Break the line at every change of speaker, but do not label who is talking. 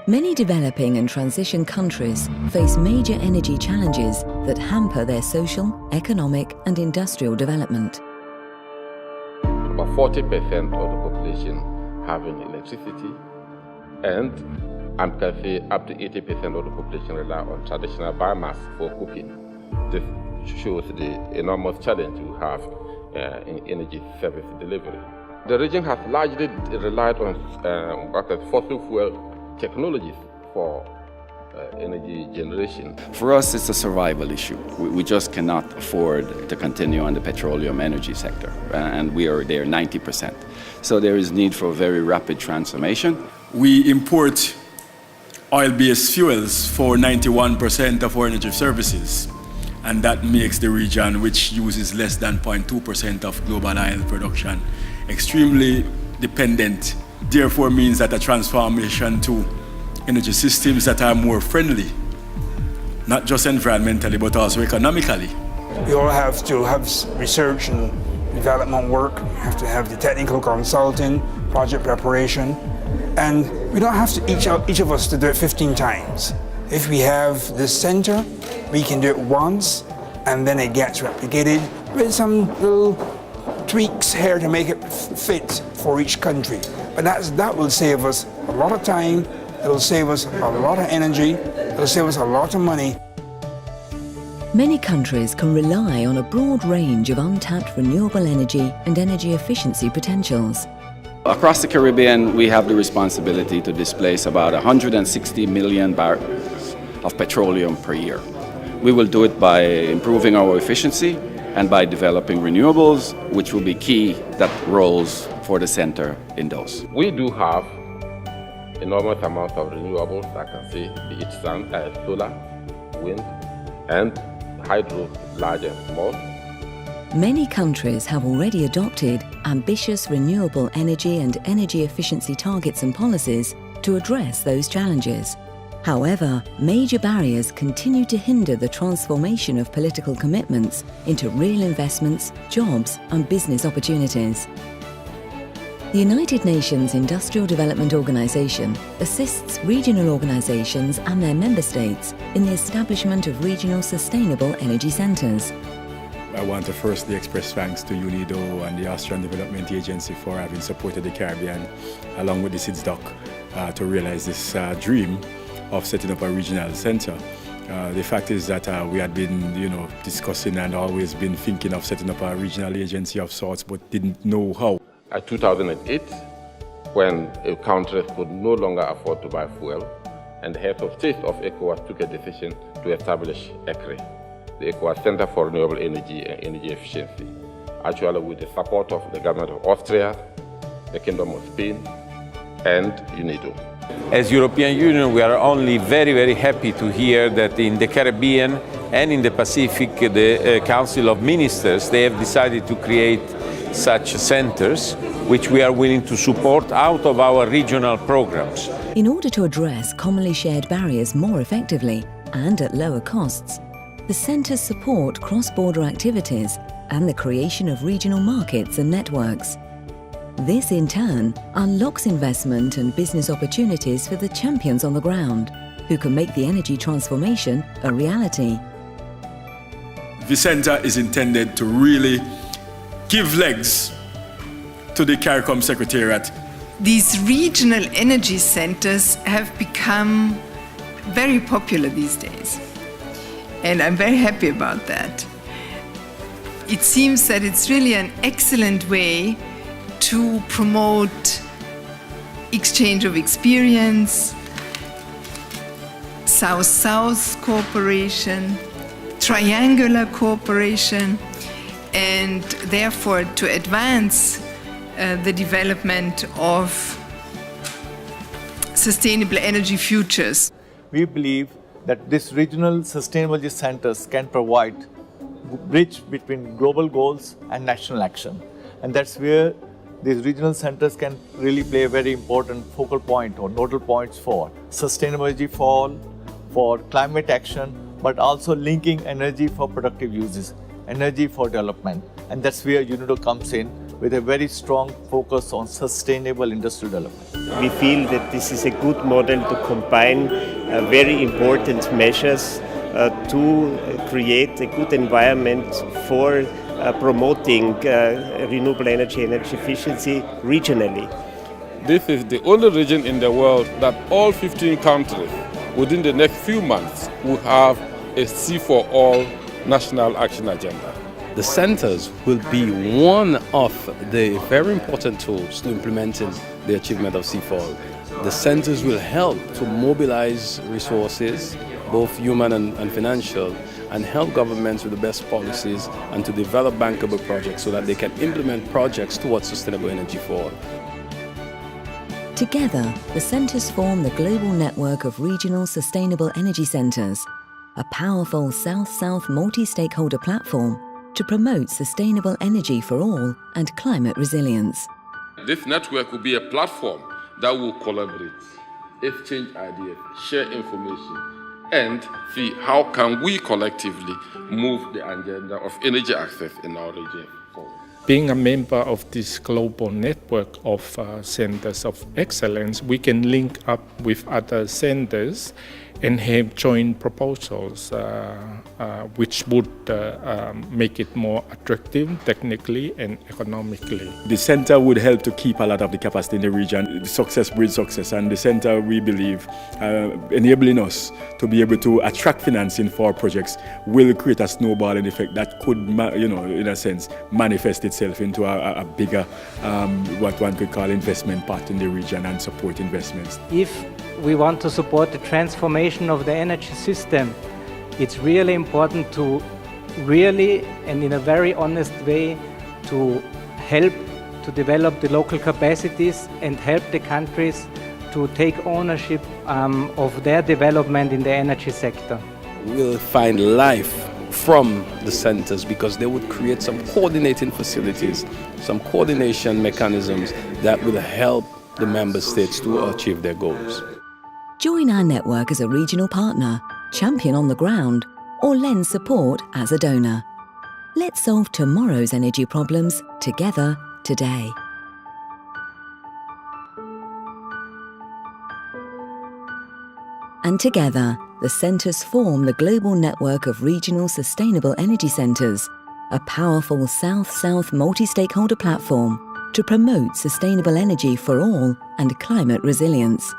Many developing and transition countries face major energy challenges that hamper their social, economic and industrial development.
About 40% of the population having electricity, and I can say up to 80% of the population rely on traditional biomass for cooking. This shows the enormous challenge we have in energy service delivery. The region has largely relied on fossil fuel technologies for energy generation.
For us, it's a survival issue. We just cannot afford to continue on the petroleum energy sector, and we are there 90%. So there is need for a very rapid transformation.
We import oil-based fuels for 91% of our energy services, and that makes the region, which uses less than 0.2% of global oil production, extremely dependent. Therefore means that a transformation to energy systems that are more friendly, not just environmentally but also economically.
We all have to have research and development work, we have to have the technical consulting, project preparation, and we don't have to each of us to do it 15 times. If we have this center, we can do it once and then it gets replicated with some little tweaks here to make it fit for each country. But that will save us a lot of time, it'll save us a lot of energy, it'll save us a lot of money.
Many countries can rely on a broad range of untapped renewable energy and energy efficiency potentials.
Across the Caribbean, we have the responsibility to displace about 160 million barrels of petroleum per year. We will do it by improving our efficiency and by developing renewables, which will be key roles for the center in those.
We do have enormous amounts of renewables, I can say, be it sun, solar, wind, and hydro, large and small.
Many countries have already adopted ambitious renewable energy and energy efficiency targets and policies to address those challenges. However, major barriers continue to hinder the transformation of political commitments into real investments, jobs, and business opportunities. The United Nations Industrial Development Organization assists regional organizations and their member states in the establishment of regional sustainable energy centers.
I want to firstly express thanks to UNIDO and the Austrian Development Agency for having supported the Caribbean along with the SIDSDOC to realize this dream of setting up a regional center. The fact is that we had been, discussing and always been thinking of setting up a regional agency of sorts, but didn't know how.
In 2008, when countries could no longer afford to buy fuel, and the heads of state of ECOWAS took a decision to establish ECRE, the ECOWAS Center for Renewable Energy and Energy Efficiency, actually with the support of the government of Austria, the Kingdom of Spain, and UNIDO.
As European Union, we are only very, very happy to hear that in the Caribbean and in the Pacific, the Council of Ministers, they have decided to create such centers, which we are willing to support out of our regional programs.
In order to address commonly shared barriers more effectively and at lower costs, the centers support cross-border activities and the creation of regional markets and networks. This, in turn, unlocks investment and business opportunities for the champions on the ground, who can make the energy transformation a reality.
The center is intended to really give legs to the CARICOM Secretariat.
These regional energy centers have become very popular these days, and I'm very happy about that. It seems that it's really an excellent way to promote exchange of experience, South-South cooperation, triangular cooperation, and therefore to advance the development of sustainable energy futures.
We believe that these regional sustainability centers can provide bridge between global goals and national action. And that's where these regional centers can really play a very important focal point or nodal points for sustainable energy for climate action, but also linking energy for productive uses, energy for development. And that's where UNIDO comes in with a very strong focus on sustainable industrial development.
We feel that this is a good model to combine very important measures to create a good environment for promoting renewable energy efficiency regionally.
This is the only region in the world that all 15 countries within the next few months will have a C4All national action agenda.
The centers will be one of the very important tools to implementing the achievement of C4All. The centers will help to mobilize resources, both human and financial, and help governments with the best policies and to develop bankable projects so that they can implement projects towards sustainable energy for all.
Together, the centres form the global network of regional sustainable energy centres, a powerful South-South multi-stakeholder platform to promote sustainable energy for all and climate resilience.
This network will be a platform that will collaborate, exchange ideas, share information, and see how can we collectively move the agenda of energy access in our region forward.
Being a member of this global network of centers of excellence, we can link up with other centers and have joint proposals which would make it more attractive technically and economically.
The center would help to keep a lot of the capacity in the region. Success breeds success, and the center, we believe, enabling us to be able to attract financing for projects will create a snowballing effect that could, in a sense, manifest itself into a bigger, what one could call investment part in the region and support investments.
If we want to support the transformation of the energy system, it's really important to really and in a very honest way to help to develop the local capacities and help the countries to take ownership of their development in the energy sector.
We'll find life from the centers because they would create some coordinating facilities, some coordination mechanisms that will help the member states to achieve their goals.
Join our network as a regional partner, champion on the ground, or lend support as a donor. Let's solve tomorrow's energy problems together today. And together, the centres form the global network of regional sustainable energy centres, a powerful South-South multi-stakeholder platform to promote sustainable energy for all and climate resilience.